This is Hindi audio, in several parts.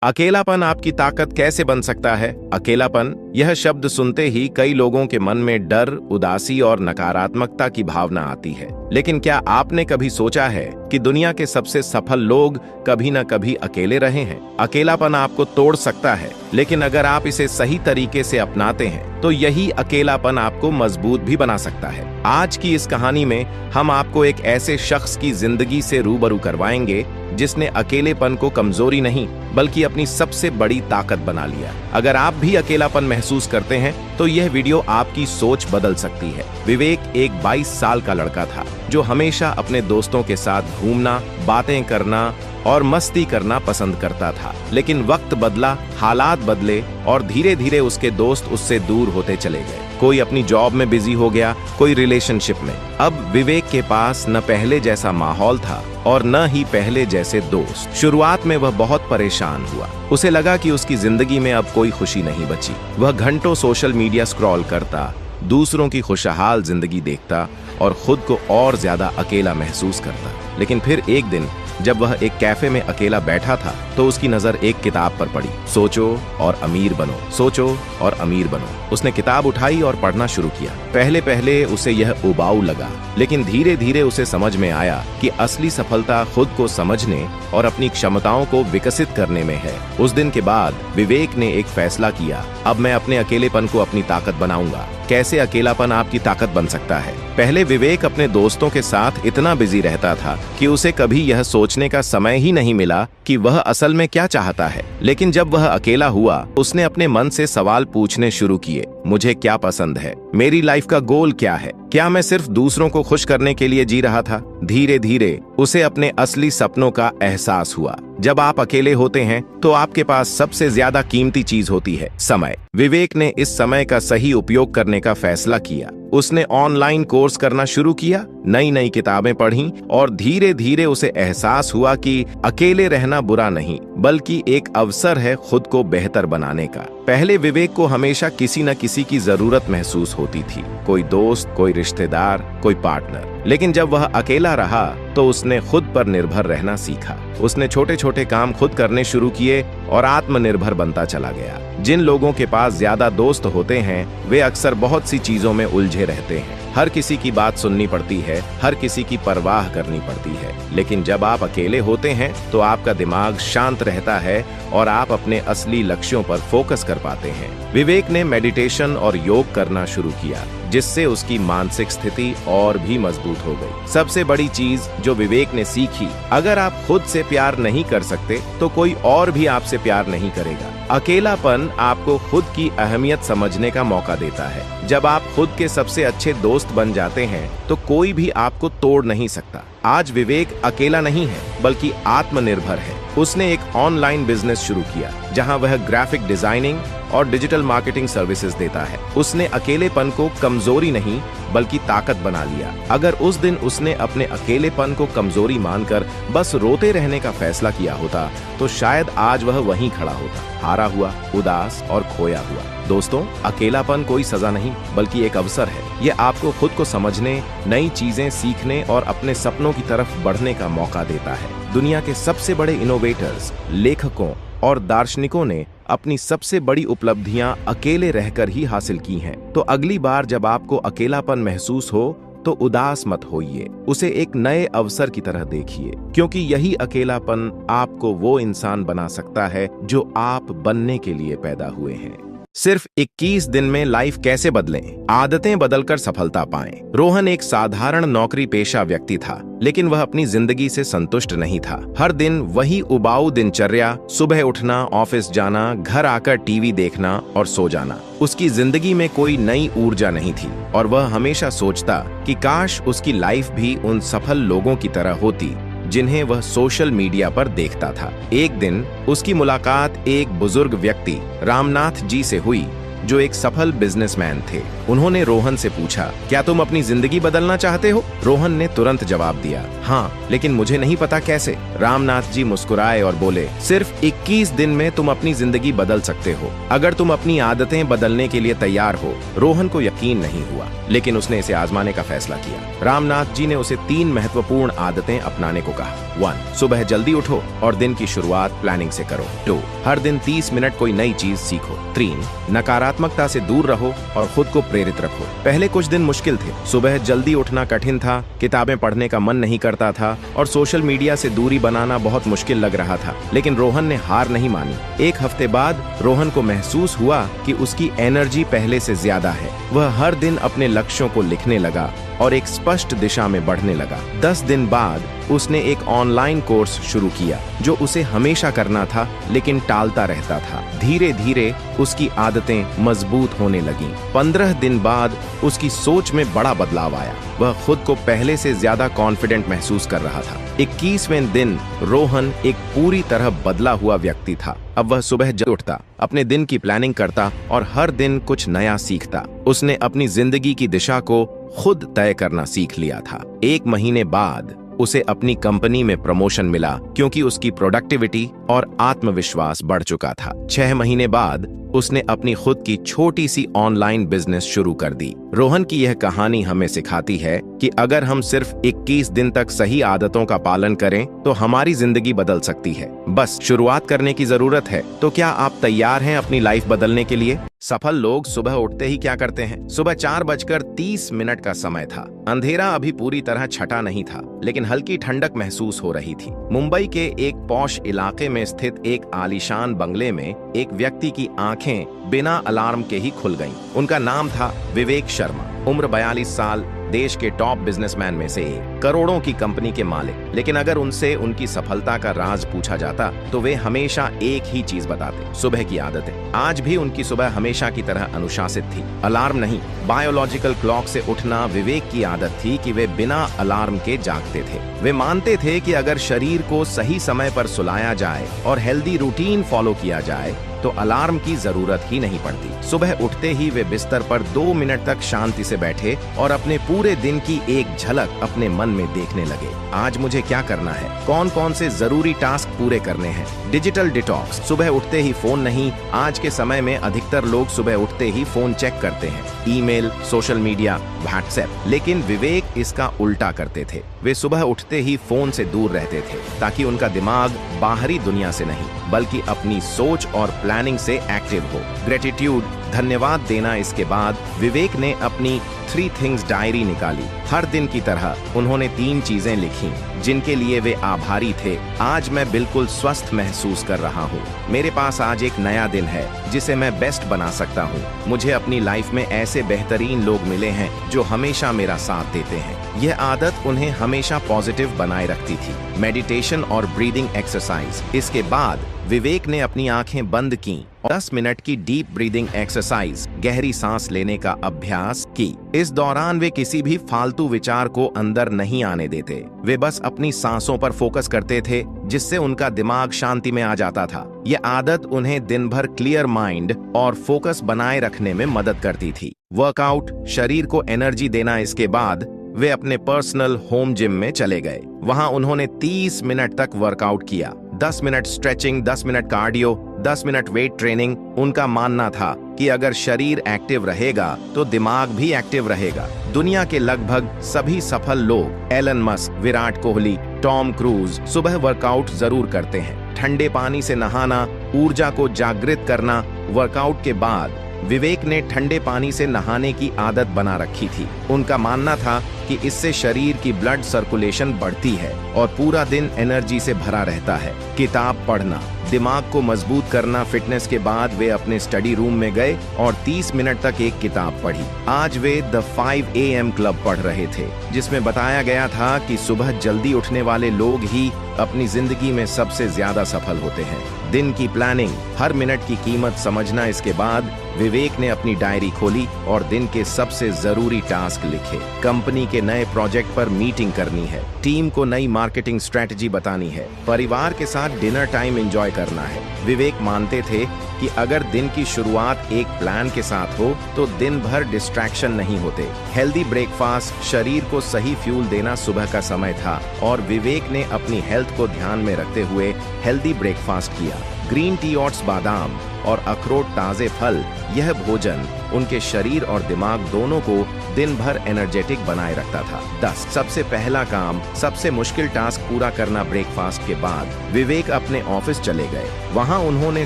अकेलापन आपकी ताकत कैसे बन सकता है? अकेलापन, यह शब्द सुनते ही कई लोगों के मन में डर, उदासी और नकारात्मकता की भावना आती है। लेकिन क्या आपने कभी सोचा है कि दुनिया के सबसे सफल लोग कभी न कभी अकेले रहे हैं? अकेलापन आपको तोड़ सकता है, लेकिन अगर आप इसे सही तरीके से अपनाते हैं तो यही अकेलापन आपको मजबूत भी बना सकता है। आज की इस कहानी में हम आपको एक ऐसे शख्स की जिंदगी से रूबरू करवाएंगे जिसने अकेलेपन को कमजोरी नहीं बल्कि अपनी सबसे बड़ी ताकत बना लिया। अगर आप भी अकेलापन महसूस करते हैं तो यह वीडियो आपकी सोच बदल सकती है। विवेक एक 22 साल का लड़का था जो हमेशा अपने दोस्तों के साथ घूमना, बातें करना और मस्ती करना पसंद करता था। लेकिन वक्त बदला, हालात बदले और धीरे धीरे उसके दोस्त उससे दूर होते चले गए। कोई अपनी जॉब में बिजी हो गया, कोई रिलेशनशिप में। अब विवेक के पास न पहले जैसा माहौल था और न ही पहले जैसे दोस्त। शुरुआत में वह बहुत परेशान हुआ। उसे लगा कि उसकी जिंदगी में अब कोई खुशी नहीं बची। वह घंटों सोशल मीडिया स्क्रॉल करता, दूसरों की खुशहाल जिंदगी देखता और खुद को और ज्यादा अकेला महसूस करता। लेकिन फिर एक दिन जब वह एक कैफे में अकेला बैठा था तो उसकी नजर एक किताब पर पड़ी, सोचो और अमीर बनो, सोचो और अमीर बनो। उसने किताब उठाई और पढ़ना शुरू किया। पहले पहले उसे यह उबाऊ लगा, लेकिन धीरे धीरे उसे समझ में आया कि असली सफलता खुद को समझने और अपनी क्षमताओं को विकसित करने में है। उस दिन के बाद विवेक ने एक फैसला किया, अब मैं अपने अकेलेपन को अपनी ताकत बनाऊंगा। कैसे अकेलापन आपकी ताकत बन सकता है? पहले विवेक अपने दोस्तों के साथ इतना बिजी रहता था कि उसे कभी यह सोचने का समय ही नहीं मिला कि वह असल में क्या चाहता है। लेकिन जब वह अकेला हुआ, उसने अपने मन से सवाल पूछने शुरू किए, मुझे क्या पसंद है? मेरी लाइफ का गोल क्या है? क्या मैं सिर्फ दूसरों को खुश करने के लिए जी रहा था? धीरे धीरे उसे अपने असली सपनों का एहसास हुआ। जब आप अकेले होते हैं तो आपके पास सबसे ज्यादा कीमती चीज होती है, समय। विवेक ने इस समय का सही उपयोग करने का फैसला किया। उसने ऑनलाइन कोर्स करना शुरू किया, नई नई किताबें पढ़ीं और धीरे धीरे उसे एहसास हुआ कि अकेले रहना बुरा नहीं बल्कि एक अवसर है खुद को बेहतर बनाने का। पहले विवेक को हमेशा किसी न किसी की जरूरत महसूस होती थी, कोई दोस्त, कोई रिश्तेदार, कोई पार्टनर। लेकिन जब वह अकेला रहा तो उसने खुद पर निर्भर रहना सीखा। उसने छोटे छोटे काम खुद करने शुरू किए और आत्मनिर्भर बनता चला गया। जिन लोगों के पास ज्यादा दोस्त होते हैं वे अक्सर बहुत सी चीजों में उलझे रहते हैं। हर किसी की बात सुननी पड़ती है, हर किसी की परवाह करनी पड़ती है। लेकिन जब आप अकेले होते हैं तो आपका दिमाग शांत रहता है और आप अपने असली लक्ष्यों पर फोकस कर पाते हैं। विवेक ने मेडिटेशन और योग करना शुरू किया, जिससे उसकी मानसिक स्थिति और भी मजबूत हो गई। सबसे बड़ी चीज जो विवेक ने सीखी, अगर आप खुद से प्यार नहीं कर सकते तो कोई और भी आपसे प्यार नहीं करेगा। अकेलापन आपको खुद की अहमियत समझने का मौका देता है। जब आप खुद के सबसे अच्छे दोस्त बन जाते हैं तो कोई भी आपको तोड़ नहीं सकता। आज विवेक अकेला नहीं है बल्कि आत्मनिर्भर है। उसने एक ऑनलाइन बिजनेस शुरू किया जहां वह ग्राफिक डिजाइनिंग और डिजिटल मार्केटिंग सर्विसेज देता है। उसने अकेलेपन को कमजोरी नहीं बल्कि ताकत बना लिया। अगर उस दिन उसने अपने अकेलेपन को कमजोरी मानकर बस रोते रहने का फैसला किया होता तो शायद आज वह वहीं खड़ा होता, हारा हुआ, उदास और खोया हुआ। दोस्तों, अकेलापन कोई सजा नहीं बल्कि एक अवसर है। यह आपको खुद को समझने, नई चीजें सीखने और अपने सपनों की तरफ बढ़ने का मौका देता है। दुनिया के सबसे बड़े इनोवेटर्स, लेखकों और दार्शनिकों ने अपनी सबसे बड़ी उपलब्धियां अकेले रहकर ही हासिल की हैं। तो अगली बार जब आपको अकेलापन महसूस हो तो उदास मत होइए, उसे एक नए अवसर की तरह देखिए, क्योंकि यही अकेलापन आपको वो इंसान बना सकता है जो आप बनने के लिए पैदा हुए हैं। सिर्फ 21 दिन में लाइफ कैसे बदलें? आदतें बदलकर सफलता पाएं। रोहन एक साधारण नौकरी पेशा व्यक्ति था, लेकिन वह अपनी जिंदगी से संतुष्ट नहीं था। हर दिन वही उबाऊ दिनचर्या, सुबह उठना, ऑफिस जाना, घर आकर टीवी देखना और सो जाना। उसकी जिंदगी में कोई नई ऊर्जा नहीं थी और वह हमेशा सोचता कि काश उसकी लाइफ भी उन सफल लोगों की तरह होती जिन्हें वह सोशल मीडिया पर देखता था। एक दिन उसकी मुलाकात एक बुजुर्ग व्यक्ति रामनाथ जी से हुई, जो एक सफल बिजनेसमैन थे। उन्होंने रोहन से पूछा, क्या तुम अपनी जिंदगी बदलना चाहते हो? रोहन ने तुरंत जवाब दिया, हाँ, लेकिन मुझे नहीं पता कैसे। रामनाथ जी मुस्कुराए और बोले, सिर्फ 21 दिन में तुम अपनी जिंदगी बदल सकते हो, अगर तुम अपनी आदतें बदलने के लिए तैयार हो। रोहन को यकीन नहीं हुआ, लेकिन उसने इसे आजमाने का फैसला किया। रामनाथ जी ने उसे 3 महत्वपूर्ण आदतें अपनाने को कहा। 1. सुबह जल्दी उठो और दिन की शुरुआत प्लानिंग से करो। 2. हर दिन 30 मिनट कोई नई चीज सीखो। 3. नकारात्मकता से दूर रहो और खुद को प्रेरित रखो। पहले कुछ दिन मुश्किल थे। सुबह जल्दी उठना कठिन था, किताबें पढ़ने का मन नहीं करता था और सोशल मीडिया से दूरी बनाना बहुत मुश्किल लग रहा था, लेकिन रोहन ने हार नहीं मानी। 1 हफ्ते बाद रोहन को महसूस हुआ कि उसकी एनर्जी पहले से ज्यादा है। वह हर दिन अपने लक्ष्यों को लिखने लगा और एक स्पष्ट दिशा में बढ़ने लगा। 10 दिन बाद उसने एक ऑनलाइन कोर्स शुरू किया जो उसे हमेशा करना था, लेकिन टालता रहता था। धीरे धीरे उसकी आदतें मजबूत होने लगीं। 15 दिन बाद उसकी सोच में बड़ा बदलाव आया। वह खुद को पहले से ज्यादा कॉन्फिडेंट महसूस कर रहा था। 21वें दिन रोहन एक पूरी तरह बदला हुआ व्यक्ति था। अब वह सुबह जल्दी उठता, अपने दिन की प्लानिंग करता और हर दिन कुछ नया सीखता। उसने अपनी जिंदगी की दिशा को खुद तय करना सीख लिया था। 1 महीने बाद उसे अपनी कंपनी में प्रमोशन मिला, क्योंकि उसकी प्रोडक्टिविटी और आत्मविश्वास बढ़ चुका था। 6 महीने बाद उसने अपनी खुद की छोटी सी ऑनलाइन बिजनेस शुरू कर दी। रोहन की यह कहानी हमें सिखाती है कि अगर हम सिर्फ 21 दिन तक सही आदतों का पालन करें तो हमारी जिंदगी बदल सकती है। बस शुरुआत करने की जरूरत है। तो क्या आप तैयार हैं अपनी लाइफ बदलने के लिए? सफल लोग सुबह उठते ही क्या करते हैं? सुबह 4:30 का समय था। अंधेरा अभी पूरी तरह छटा नहीं था, लेकिन हल्की ठंडक महसूस हो रही थी। मुंबई के एक पॉश इलाके में स्थित एक आलीशान बंगले में एक व्यक्ति की आंखें बिना अलार्म के ही खुल गईं। उनका नाम था विवेक शर्मा। उम्र 42 साल, देश के टॉप बिजनेसमैन में से एक, करोड़ों की कंपनी के मालिक। लेकिन अगर उनसे उनकी सफलता का राज पूछा जाता तो वे हमेशा एक ही चीज बताते, सुबह की आदतें। आज भी उनकी सुबह हमेशा की तरह अनुशासित थी। अलार्म नहीं, बायोलॉजिकल क्लॉक से उठना विवेक की आदत थी कि वे बिना अलार्म के जागते थे। वे मानते थे कि अगर शरीर को सही समय पर सुलाया जाए और हेल्दी रूटीन फॉलो किया जाए तो अलार्म की जरूरत ही नहीं पड़ती। सुबह उठते ही वे बिस्तर पर 2 मिनट तक शांति से बैठे और अपने पूरे दिन की एक झलक अपने मन में देखने लगे। आज मुझे क्या करना है, कौन कौन से जरूरी टास्क पूरे करने हैं। डिजिटल डिटॉक्स, सुबह उठते ही फोन नहीं। आज के समय में अधिकतर लोग सुबह उठते ही फोन चेक करते हैं, ईमेल, सोशल मीडिया, व्हाट्सएप। लेकिन विवेक इसका उल्टा करते थे। वे सुबह उठते ही फोन से दूर रहते थे, ताकि उनका दिमाग बाहरी दुनिया से नहीं बल्कि अपनी सोच और प्लानिंग से एक्टिव हो। ग्रेटिट्यूड, धन्यवाद देना। इसके बाद विवेक ने अपनी 3 थिंग्स डायरी निकाली। हर दिन की तरह उन्होंने 3 चीजें लिखी जिनके लिए वे आभारी थे। आज मैं बिल्कुल स्वस्थ महसूस कर रहा हूँ। मेरे पास आज एक नया दिन है जिसे मैं बेस्ट बना सकता हूँ। मुझे अपनी लाइफ में ऐसे बेहतरीन लोग मिले हैं जो हमेशा मेरा साथ देते हैं। यह आदत उन्हें हमेशा पॉजिटिव बनाए रखती थी। मेडिटेशन और ब्रीदिंग एक्सरसाइज। इसके बाद विवेक ने अपनी आंखें बंद की और 10 मिनट की डीप ब्रीदिंग एक्सरसाइज, गहरी सांस लेने का अभ्यास की। इस दौरान वे किसी भी फालतू विचार को अंदर नहीं आने देते। वे बस अपनी सांसों पर फोकस करते थे, जिससे उनका दिमाग शांति में आ जाता था। यह आदत उन्हें दिन भर क्लियर माइंड और फोकस बनाए रखने में मदद करती थी। वर्कआउट, शरीर को एनर्जी देना। इसके बाद वे अपने पर्सनल होम जिम में चले गए। वहां उन्होंने 30 मिनट तक वर्कआउट किया। 10 minute stretching, 10 minute cardio, 10 minute weight training. उनका मानना था कि अगर शरीर एक्टिव रहेगा तो दिमाग भी एक्टिव रहेगा। दुनिया के लगभग सभी सफल लोग, Elon Musk, Virat Kohli, Tom Cruise, सुबह वर्कआउट जरूर करते हैं। ठंडे पानी से नहाना, ऊर्जा को जागृत करना। वर्कआउट के बाद विवेक ने ठंडे पानी से नहाने की आदत बना रखी थी। उनका मानना था कि इससे शरीर की ब्लड सर्कुलेशन बढ़ती है और पूरा दिन एनर्जी से भरा रहता है। किताब पढ़ना, दिमाग को मजबूत करना। फिटनेस के बाद वे अपने स्टडी रूम में गए और 30 मिनट तक एक किताब पढ़ी। आज वे द 5 AM क्लब पढ़ रहे थे, जिसमें बताया गया था कि सुबह जल्दी उठने वाले लोग ही अपनी जिंदगी में सबसे ज्यादा सफल होते हैं। दिन की प्लानिंग, हर मिनट की कीमत समझना। इसके बाद विवेक ने अपनी डायरी खोली और दिन के सबसे जरूरी टास्क लिखे। कंपनी के के नए प्रोजेक्ट पर मीटिंग करनी है, टीम को नई मार्केटिंग स्ट्रेटजी बतानी है, परिवार के साथ डिनर टाइम एंजॉय करना है। विवेक मानते थे कि अगर दिन की शुरुआत एक प्लान के साथ हो तो दिन भर डिस्ट्रैक्शन नहीं होते। हेल्दी ब्रेकफास्ट शरीर को सही फ्यूल देना सुबह का समय था और विवेक ने अपनी हेल्थ को ध्यान में रखते हुए हेल्दी ब्रेकफास्ट किया। ग्रीन टी, ओट्स, बादाम और अखरोट, ताजे फल, यह भोजन उनके शरीर और दिमाग दोनों को दिन भर एनर्जेटिक बनाए रखता था। 10 सबसे पहला काम, सबसे मुश्किल टास्क पूरा करना। ब्रेकफास्ट के बाद विवेक अपने ऑफिस चले गए। वहां उन्होंने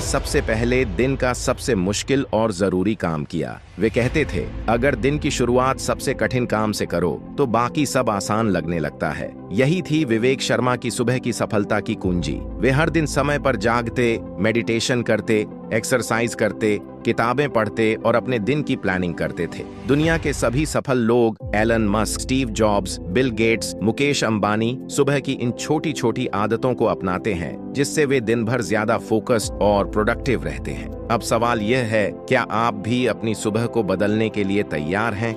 सबसे पहले दिन का सबसे मुश्किल और जरूरी काम किया। वे कहते थे, अगर दिन की शुरुआत सबसे कठिन काम से करो तो बाकी सब आसान लगने लगता है। यही थी विवेक शर्मा की सुबह की सफलता की कुंजी। वे हर दिन समय पर जागते, मेडिटेशन करते, एक्सरसाइज करते, किताबें पढ़ते और अपने दिन की प्लानिंग करते थे। दुनिया के सभी सफल लोग, Elon Musk, Steve Jobs, Bill Gates, Mukesh Ambani, सुबह की इन छोटी छोटी आदतों को अपनाते हैं, जिससे वे दिन भर ज्यादा फोकस्ड और प्रोडक्टिव रहते हैं। अब सवाल यह है, क्या आप भी अपनी सुबह को बदलने के लिए तैयार हैं?